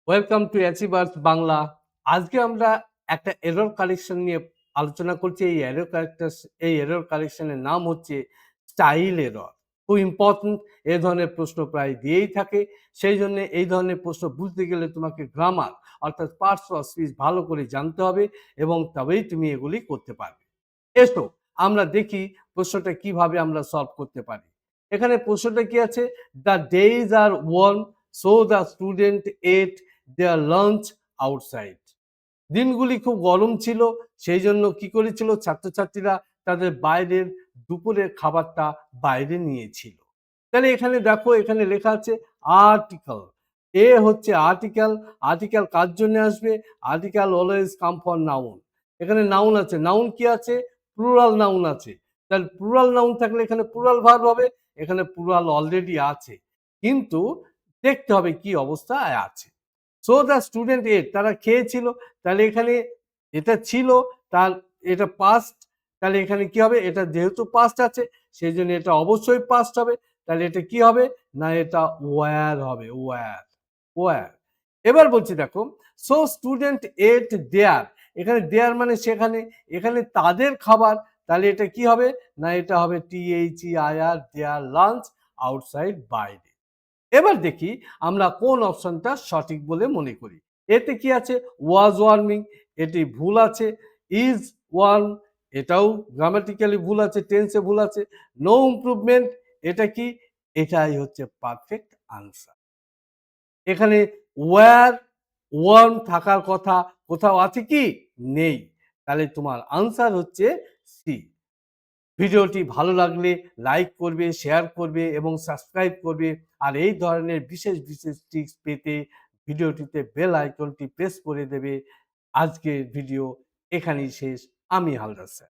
Welcome to achievers Bangla. আজকে আমরা একটা এরর কালেকশন নিয়ে আলোচনা করছি। এই এরর কালেকশনের নাম হচ্ছে স্টাইল এরর। খুব ইম্পর্টেন্ট। এ ধরনের প্রশ্ন প্রায় দিয়েই থাকে। সেই জন্য এই ধরনের প্রশ্ন বুঝতে গেলে তোমাকে গ্রামার অর্থাৎ পার্টস অফ স্পিচ ভালো করে জানতে হবে এবং তবেই তুমি এগুলি করতে পারবে। এসো আমরা দেখি প্রশ্নটা কিভাবে আমরা সলভ করতে পারি। এখানে প্রশ্নটা কি আছে? The days are warm so the student ate their lunch outside. দিনগুলি খুব গরম ছিল, সেই জন্য কি করেছিল ছাত্রছাত্রীরা তাদের বাইরের দুপুরের খাবারটা বাইরে নিয়েছিল। তাহলে এখানে দেখো এখানে লেখা আছে আর্টিকেল। এ হচ্ছে আর্টিকেল। আর্টিকেল কার জন্য আসবে? Article always come for noun. এখানে নাউন আছে। নাউন কি আছে? প্লুরাল নাউন আছে। তাহলে প্লুরাল নাউন থাকলে এখানে প্লুরাল ভার্ব হবে। এখানে প্লুরাল অলরেডি আছে, কিন্তু দেখতে হবে কি অবস্থায় আছে। সো দ্য স্টুডেন্ট এট, তারা খেয়েছিল। তাহলে এখানে এটা ছিল, তার এটা পাস্ট। তাহলে এখানে কি হবে? এটা যেহেতু পাস্ট আছে সেই জন্য এটা অবশ্যই পাস্ট হবে। তাহলে এটা কি হবে? না এটা ওয়্যার হবে। ওয়্যার। এবার বলছি দেখো, সো স্টুডেন্ট এট দেয়ার। এখানে দেয়ার মানে সেখানে, এখানে তাদের খাবার। তাহলে এটা কি হবে? না এটা হবে THEIR, দেয়ার লাঞ্চ আউটসাইড, বাইরে। এবার দেখি আমরা কোন অপশনটা সঠিক বলে মনে করি। এতে কি আছে? ওয়াজ ওয়ার্মিং, এটি ভুল আছে। ইজ ওয়ার্ম, এটাও গ্রামাটিক্যালি ভুল আছে, টেন্সে ভুল আছে। নো ইমপ্রুভমেন্ট, এটা কি? এটাই হচ্ছে পারফেক্ট আনসার। এখানে ওয়্যার ওয়ার্ম থাকার কথা কোথাও আছে কি? নেই। তাহলে তোমার আনসার হচ্ছে সি। ভিডিওটি ভালো লাগলে লাইক করবে, শেয়ার করবে এবং সাবস্ক্রাইব করবে। আর এই ধরনের বিশেষ বিশেষ টিপস পেতে ভিডিওটিতে বেল আইকনটি প্রেস করে দেবে। আজকের ভিডিও এখানেই শেষ। আমি হালদার স্যার।